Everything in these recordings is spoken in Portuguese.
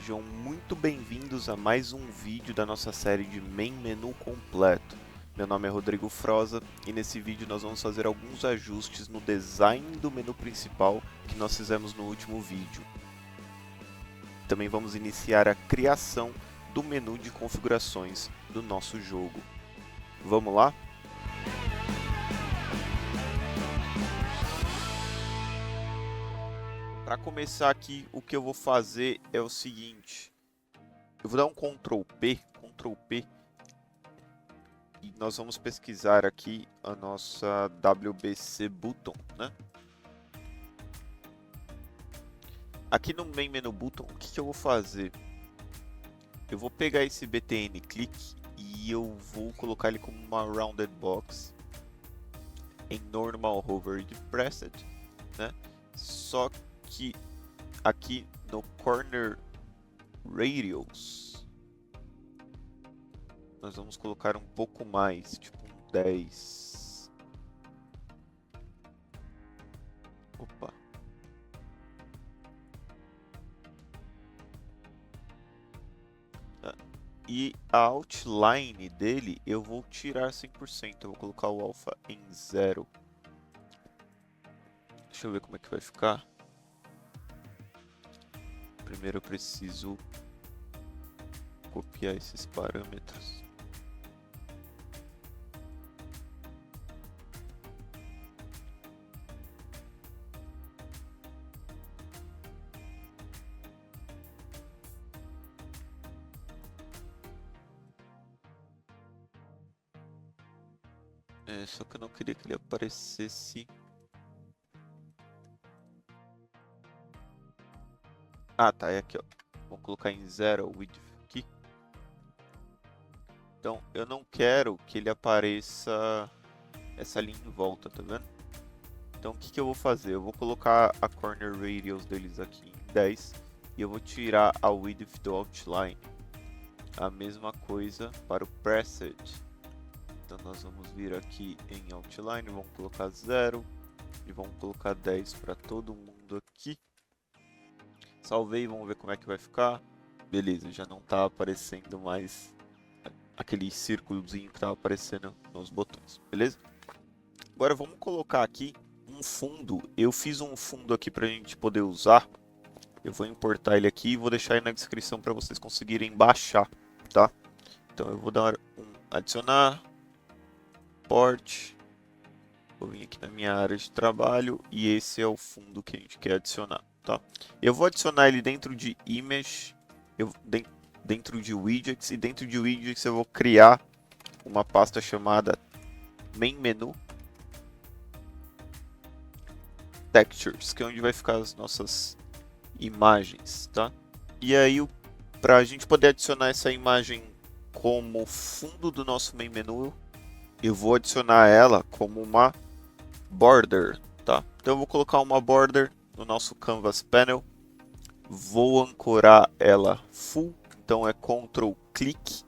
Sejam muito bem-vindos a mais um vídeo da nossa série de Main Menu completo. Meu nome é Rodrigo Froza e nesse vídeo nós vamos fazer alguns ajustes no design do menu principal que nós fizemos no último vídeo. Também vamos iniciar a criação do menu de configurações do nosso jogo. Vamos lá? Para começar aqui, o que eu vou fazer é o seguinte. Eu vou dar um Ctrl P, e nós vamos pesquisar aqui a nossa WBC Button, né? Aqui no Main Menu Button, o que eu vou fazer? Eu vou pegar esse BTN Click e eu vou colocar ele como uma Rounded Box em Normal Hovered Pressed, né? Só que aqui no Corner Radius nós vamos colocar um pouco mais, tipo um 10. Opa. E a outline dele eu vou tirar 100%, eu vou colocar o alpha em 0. Deixa eu ver como é que vai ficar. Primeiro eu preciso copiar esses parâmetros. Só que eu não queria que ele aparecesse. Ah, tá, é aqui, ó. Vou colocar em 0 o width aqui. Então, eu não quero que ele apareça essa linha em volta, tá vendo? Então, o que eu vou fazer? Eu vou colocar a corner radius deles aqui em 10 e eu vou tirar a width do outline. A mesma coisa para o preset. Então, nós vamos vir aqui em outline, vamos colocar 0 e vamos colocar 10 para todo mundo aqui. Salvei, vamos ver como é que vai ficar. Beleza, já não está aparecendo mais aquele círculozinho que estava aparecendo nos botões, beleza? Agora vamos colocar aqui um fundo. Eu fiz um fundo aqui para a gente poder usar. Eu vou importar ele aqui e vou deixar aí na descrição para vocês conseguirem baixar, tá? Então eu vou dar um adicionar, port, vou vir aqui na minha área de trabalho e esse é o fundo que a gente quer adicionar, tá? Eu vou adicionar ele dentro de image, dentro de widgets, e dentro de widgets eu vou criar uma pasta chamada main menu textures, que é onde vai ficar as nossas imagens, tá? E aí, para a gente poder adicionar essa imagem como fundo do nosso main menu, eu vou adicionar ela como uma border, tá? Então eu vou colocar uma border no nosso canvas panel, vou ancorar ela full, então é Ctrl click,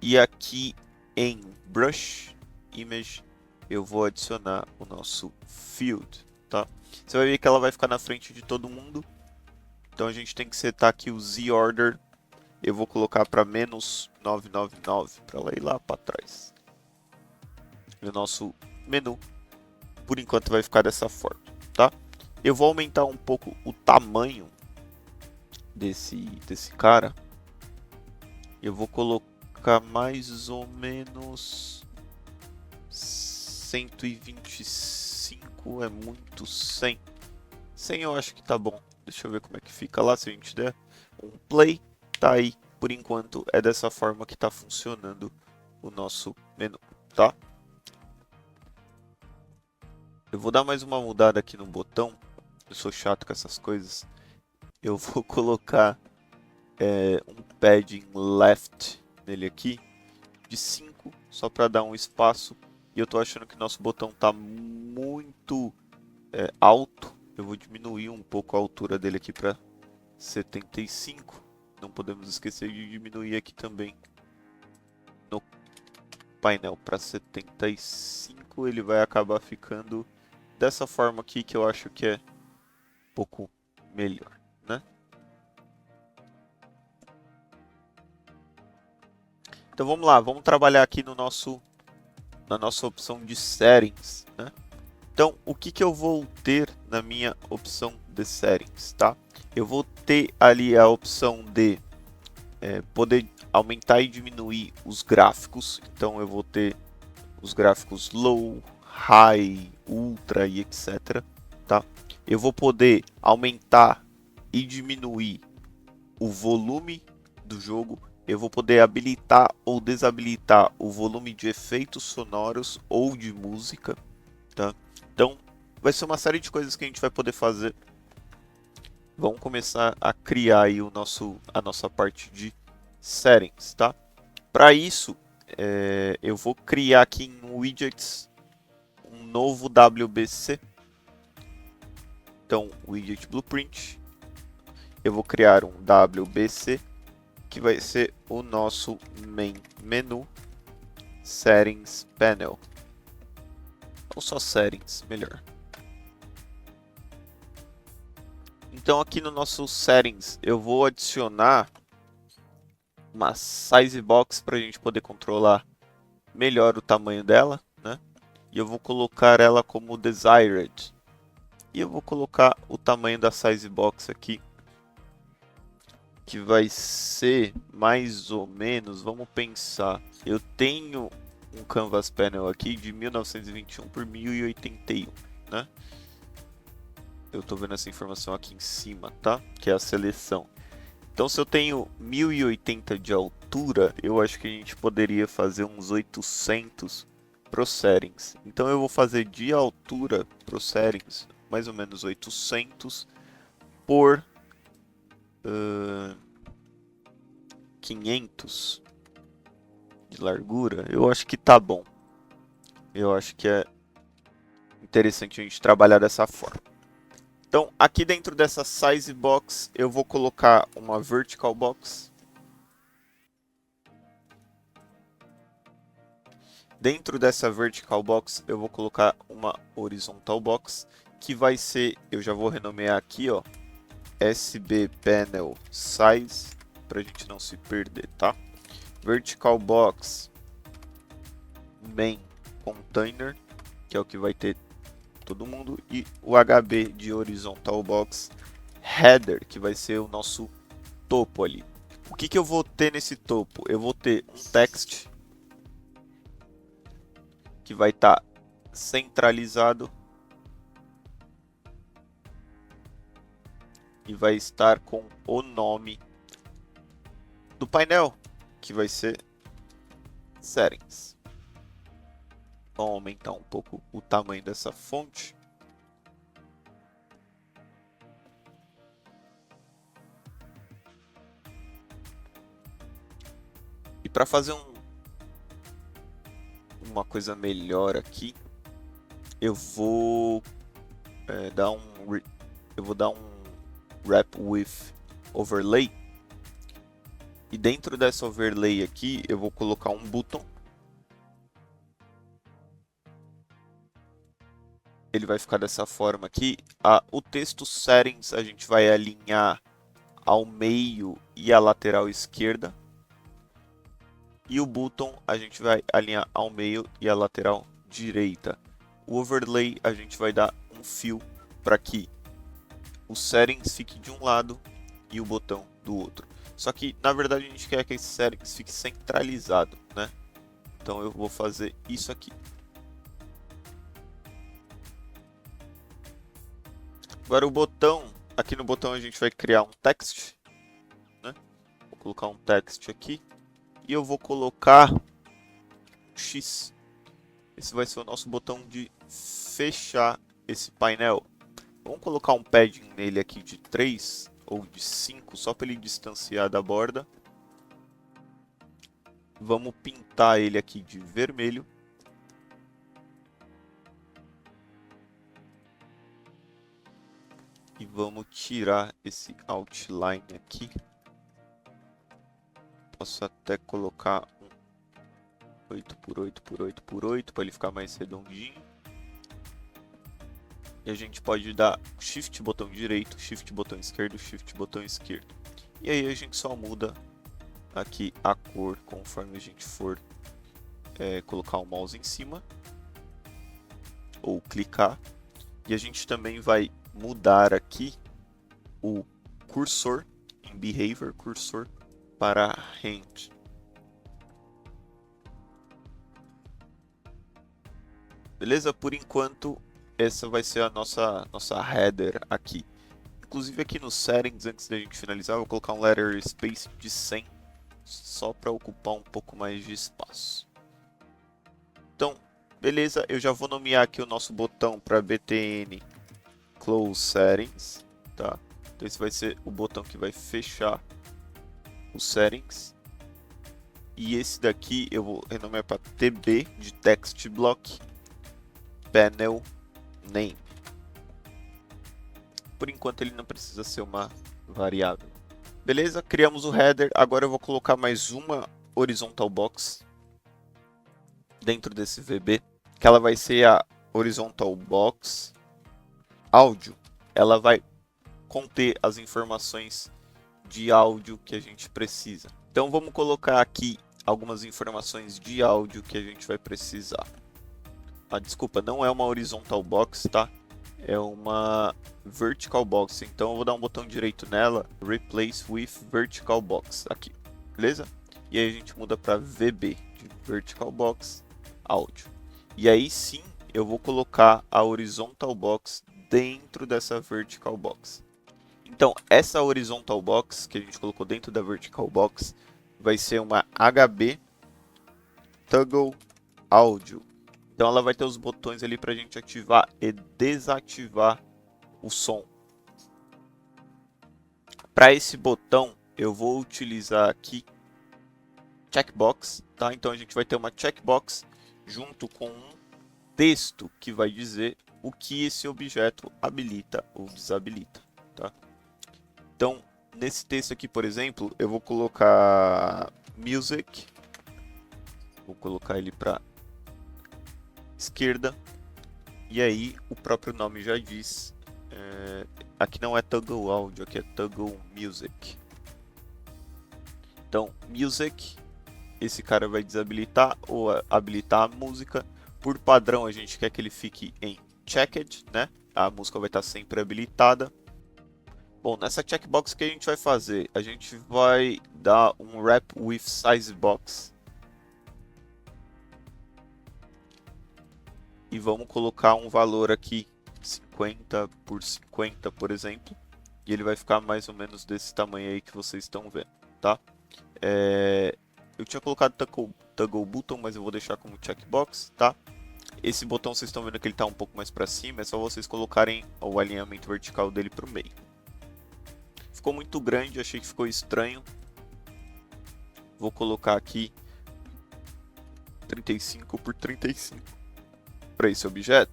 e aqui em brush image eu vou adicionar o nosso field, tá? Você vai ver que ela vai ficar na frente de todo mundo. Então a gente tem que setar aqui o z-order. Eu vou colocar para menos 999 para ela ir lá para trás. E o nosso menu, por enquanto, vai ficar dessa forma, tá? Eu vou aumentar um pouco o tamanho desse cara. Eu vou colocar mais ou menos 125, é muito 100. 100 eu acho que tá bom. Deixa eu ver como é que fica lá, se a gente der um play, tá aí. Por enquanto é dessa forma que tá funcionando o nosso menu, tá? Eu vou dar mais uma mudada aqui no botão. Eu sou chato com essas coisas. Eu vou colocar um padding left nele aqui de 5, só para dar um espaço. E eu tô achando que nosso botão tá muito alto. Eu vou diminuir um pouco a altura dele aqui para 75. Não podemos esquecer de diminuir aqui também no painel para 75. Ele vai acabar ficando dessa forma aqui, que eu acho que é um pouco melhor, né? Então vamos lá, vamos trabalhar aqui no na nossa opção de settings, né? Então, o que eu vou ter na minha opção de settings, tá? Eu vou ter ali a opção de poder aumentar e diminuir os gráficos. Então, eu vou ter os gráficos low, high, ultra e etc, tá? Eu vou poder aumentar e diminuir o volume do jogo. Eu vou poder habilitar ou desabilitar o volume de efeitos sonoros ou de música, tá? Então, vai ser uma série de coisas que a gente vai poder fazer. Vamos começar a criar aí a nossa parte de settings, tá? Para isso, eu vou criar aqui em Widgets um novo WBC. Então, Widget Blueprint. Eu vou criar um WBC que vai ser o nosso main menu Settings Panel. Ou só Settings, melhor. Então aqui no nosso Settings eu vou adicionar uma Size Box para a gente poder controlar melhor o tamanho dela, né? E eu vou colocar ela como Desired. E eu vou colocar o tamanho da Size Box aqui, que vai ser mais ou menos, vamos pensar, eu tenho um Canvas Panel aqui de 1921 por 1081, né? Eu estou vendo essa informação aqui em cima, tá? Que é a seleção. Então, se eu tenho 1080 de altura, eu acho que a gente poderia fazer uns 800 pro settings. Então, eu vou fazer de altura pro settings, mais ou menos 800 por 500 de largura. Eu acho que tá bom. Eu acho que é interessante a gente trabalhar dessa forma. Então, aqui dentro dessa size box, eu vou colocar uma vertical box. Dentro dessa vertical box, eu vou colocar uma horizontal box, que vai ser, eu já vou renomear aqui, ó, SB Panel Size, para a gente não se perder, tá? Vertical box Main Container, que é o que vai ter todo mundo, e o HB de horizontal box Header, que vai ser o nosso topo ali. O que eu vou ter nesse topo? Eu vou ter um text que vai estar centralizado e vai estar com o nome do painel, que vai ser Settings. Vamos aumentar um pouco o tamanho dessa fonte. E para fazer uma coisa melhor aqui, eu vou dar um wrap with overlay. E dentro dessa overlay aqui, eu vou colocar um button. Ele vai ficar dessa forma aqui. O texto settings a gente vai alinhar ao meio e à lateral esquerda. E o button a gente vai alinhar ao meio e à lateral direita. O overlay a gente vai dar um fio para que o settings fique de um lado e o botão do outro. Só que na verdade a gente quer que esse settings fique centralizado, né? Então eu vou fazer isso aqui. Agora o botão, aqui no botão a gente vai criar um text, né? Vou colocar um text aqui e eu vou colocar X. Esse vai ser o nosso botão de fechar esse painel. Vamos colocar um padding nele aqui de 3 ou de 5, só para ele distanciar da borda. Vamos pintar ele aqui de vermelho. E vamos tirar esse outline aqui. Posso até colocar um 8 por 8 por 8 por 8 para ele ficar mais redondinho. E a gente pode dar Shift botão direito, Shift botão esquerdo, Shift botão esquerdo. E aí a gente só muda aqui a cor conforme a gente for colocar o mouse em cima ou clicar. E a gente também vai mudar aqui o cursor em Behavior Cursor para Hand. Beleza? Por enquanto, essa vai ser a nossa header aqui. Inclusive aqui nos settings, antes da gente finalizar, eu vou colocar um letter space de 100, só para ocupar um pouco mais de espaço. Então, beleza, eu já vou nomear aqui o nosso botão para btn close settings, tá? Então esse vai ser o botão que vai fechar os settings. E esse daqui eu vou renomear para tb de text block panel name. Por enquanto ele não precisa ser uma variável. Beleza, criamos o header. Agora eu vou colocar mais uma horizontal box dentro desse VB, que ela vai ser a horizontal box áudio. Ela vai conter as informações de áudio que a gente precisa. Então vamos colocar aqui algumas informações de áudio que a gente vai precisar. Desculpa, não é uma horizontal box, tá? É uma vertical box. Então eu vou dar um botão direito nela, replace with vertical box aqui, beleza? E aí a gente muda para VB de vertical box áudio. E aí sim eu vou colocar a horizontal box dentro dessa vertical box. Então essa horizontal box que a gente colocou dentro da vertical box vai ser uma HB toggle áudio. Então ela vai ter os botões ali para a gente ativar e desativar o som. Para esse botão eu vou utilizar aqui checkbox, tá? Então a gente vai ter uma checkbox junto com um texto que vai dizer o que esse objeto habilita ou desabilita, tá? Então nesse texto aqui, por exemplo, eu vou colocar music, vou colocar ele para esquerda, e aí o próprio nome já diz, aqui não é toggle áudio, aqui é toggle music. Então music, esse cara vai desabilitar ou habilitar a música. Por padrão a gente quer que ele fique em checked, né? A música vai estar sempre habilitada. Bom, nessa checkbox que a gente vai fazer, a gente vai dar um wrap with size box. E vamos colocar um valor aqui, 50 por 50, por exemplo. E ele vai ficar mais ou menos desse tamanho aí que vocês estão vendo, tá? Eu tinha colocado toggle button, mas eu vou deixar como checkbox, tá? Esse botão vocês estão vendo que ele está um pouco mais para cima, é só vocês colocarem o alinhamento vertical dele para o meio. Ficou muito grande, achei que ficou estranho. Vou colocar aqui 35 por 35. Para esse objeto,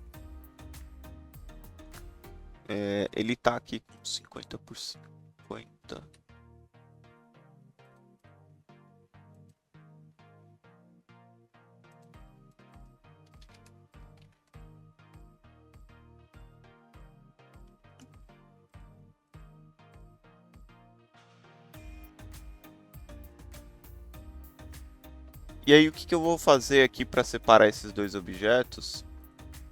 ele está aqui com 50 por 50. E aí o que eu vou fazer aqui para separar esses dois objetos,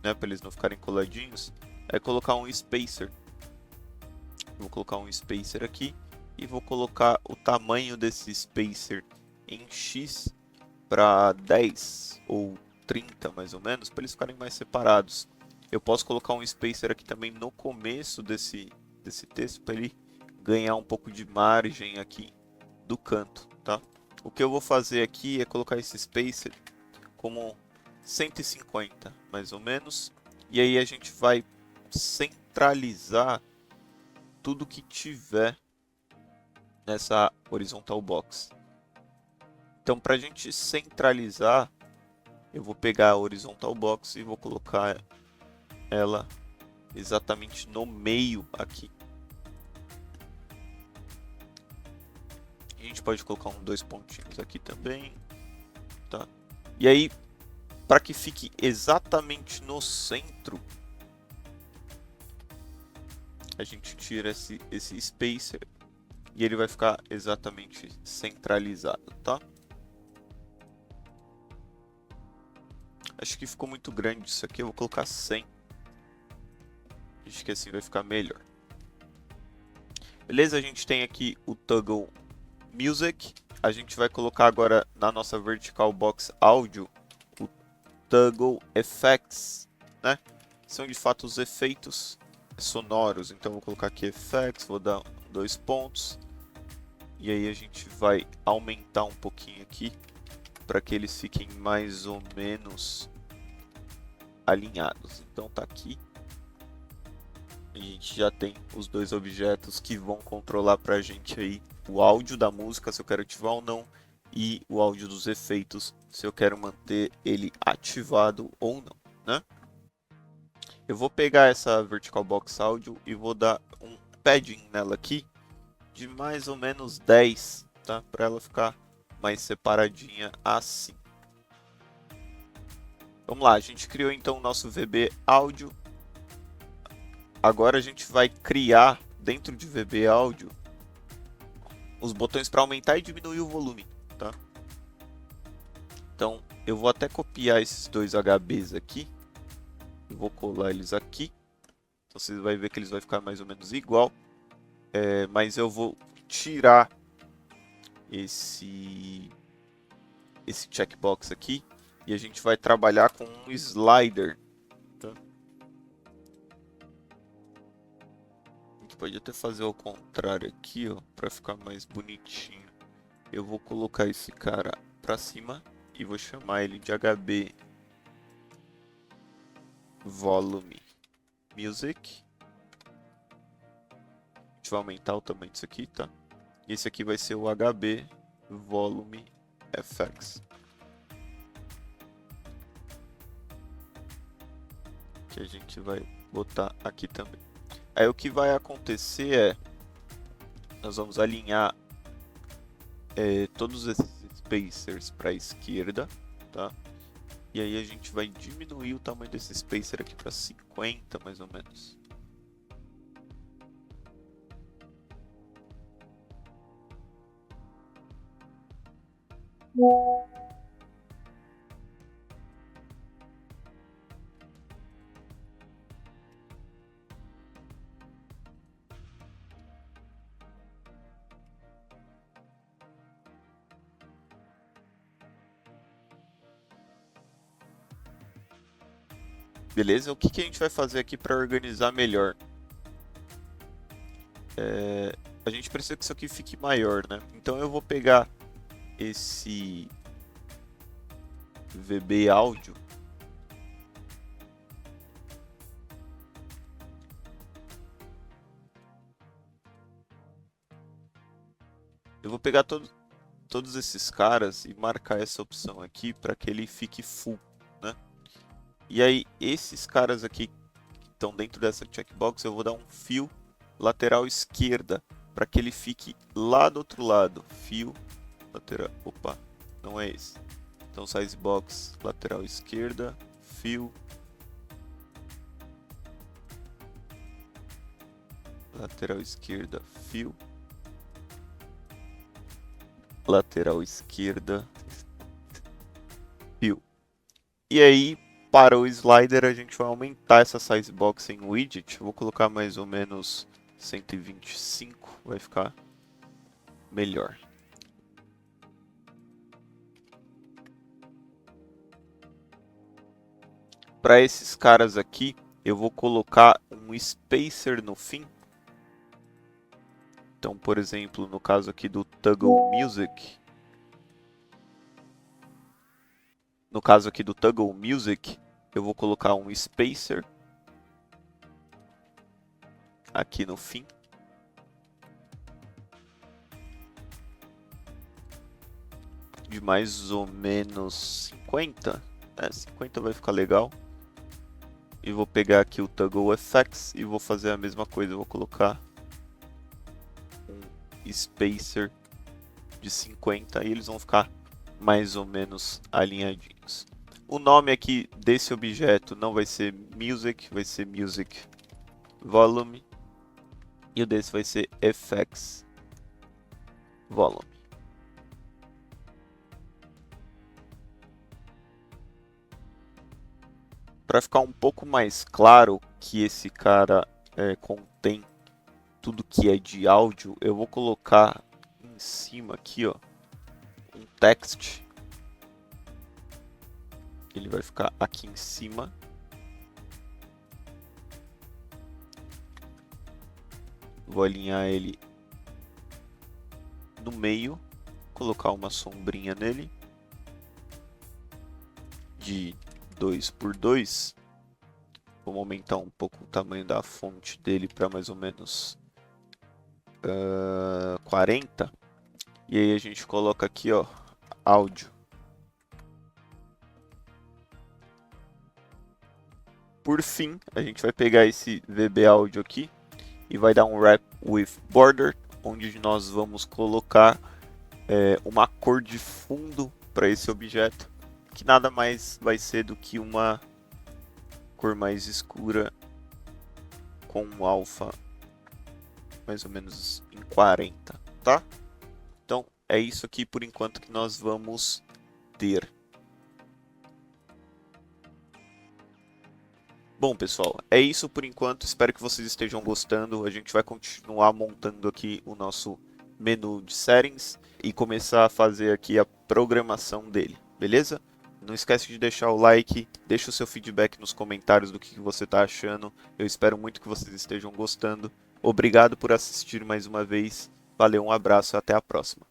né, para eles não ficarem coladinhos, é colocar um spacer. Vou colocar um spacer aqui e vou colocar o tamanho desse spacer em X para 10 ou 30 mais ou menos, para eles ficarem mais separados. Eu posso colocar um spacer aqui também no começo desse texto para ele ganhar um pouco de margem aqui do canto, tá? O que eu vou fazer aqui é colocar esse spacer como 150 mais ou menos, e aí a gente vai centralizar tudo que tiver nessa horizontal box. Então para a gente centralizar, eu vou pegar a horizontal box e vou colocar ela exatamente no meio aqui. A gente pode colocar dois pontinhos aqui também, tá? E aí, para que fique exatamente no centro, a gente tira esse spacer e ele vai ficar exatamente centralizado, tá? Acho que ficou muito grande isso aqui, eu vou colocar 100. Acho que assim vai ficar melhor. Beleza, a gente tem aqui o Toggle Music. A gente vai colocar agora na nossa Vertical Box Audio o Toggle Effects, né? São de fato os efeitos sonoros. Então vou colocar aqui Effects, vou dar 2 pontos. E aí a gente vai aumentar um pouquinho aqui para que eles fiquem mais ou menos alinhados. Então tá aqui. A gente já tem os dois objetos que vão controlar para a gente aí o áudio da música, se eu quero ativar ou não, e o áudio dos efeitos, se eu quero manter ele ativado ou não, né? Eu vou pegar essa Vertical Box Audio e vou dar um padding nela aqui de mais ou menos 10, tá? Para ela ficar mais separadinha assim. Vamos lá, a gente criou então o nosso VB Áudio. Agora a gente vai criar dentro de VB Áudio os botões para aumentar e diminuir o volume, tá? Então eu vou até copiar esses dois HBs aqui e vou colar eles aqui. Então você vai ver que eles vão ficar mais ou menos igual, mas eu vou tirar esse checkbox aqui e a gente vai trabalhar com um slider. Tá? A gente pode até fazer ao contrário aqui, ó, para ficar mais bonitinho. Eu vou colocar esse cara para cima e vou chamar ele de HB Volume Music. A gente vai aumentar o tamanho disso aqui, tá? E esse aqui vai ser o HB Volume FX. Que a gente vai botar aqui também. Aí o que vai acontecer é, nós vamos alinhar todos esses spacers para a esquerda, tá? E aí a gente vai diminuir o tamanho desse spacer aqui para 50 mais ou menos. Beleza? O que a gente vai fazer aqui para organizar melhor? A gente precisa que isso aqui fique maior, né? Então eu vou pegar esse VB áudio eu vou pegar todos esses caras e marcar essa opção aqui para que ele fique full, né? E aí esses caras aqui que estão dentro dessa checkbox eu vou dar um fio lateral esquerda para que ele fique lá do outro lado. Fio lateral, opa, não é esse. Então size box lateral esquerda, fio lateral esquerda, fio lateral esquerda, fio. E aí para o slider a gente vai aumentar essa size box em widget. Vou colocar mais ou menos 125, vai ficar melhor. Para esses caras aqui, eu vou colocar um spacer no fim. Então, por exemplo, no caso aqui do Toggle Music, eu vou colocar um spacer aqui no fim. De mais ou menos 50. 50 vai ficar legal. E vou pegar aqui o Toggle Effects e vou fazer a mesma coisa. Eu vou colocar um spacer de 50 e eles vão ficar mais ou menos alinhadinhos. O nome aqui desse objeto não vai ser Music, vai ser Music Volume. E o desse vai ser FX Volume. Para ficar um pouco mais claro que esse cara contém tudo que é de áudio, eu vou colocar em cima aqui, ó, um text. Ele vai ficar aqui em cima. Vou alinhar ele no meio, colocar uma sombrinha nele de 2 por 2. Vamos aumentar um pouco o tamanho da fonte dele para mais ou menos 40. E aí a gente coloca aqui, ó, áudio. Por fim, a gente vai pegar esse VB áudio aqui e vai dar um wrap with border, onde nós vamos colocar uma cor de fundo para esse objeto, que nada mais vai ser do que uma cor mais escura com um alfa mais ou menos em 40, tá? Então é isso aqui por enquanto que nós vamos ter. Bom, pessoal, é isso por enquanto. Espero que vocês estejam gostando. A gente vai continuar montando aqui o nosso menu de settings e começar a fazer aqui a programação dele, beleza? Não esquece de deixar o like, deixa o seu feedback nos comentários do que você está achando. Eu espero muito que vocês estejam gostando. Obrigado por assistir mais uma vez. Valeu, um abraço e até a próxima.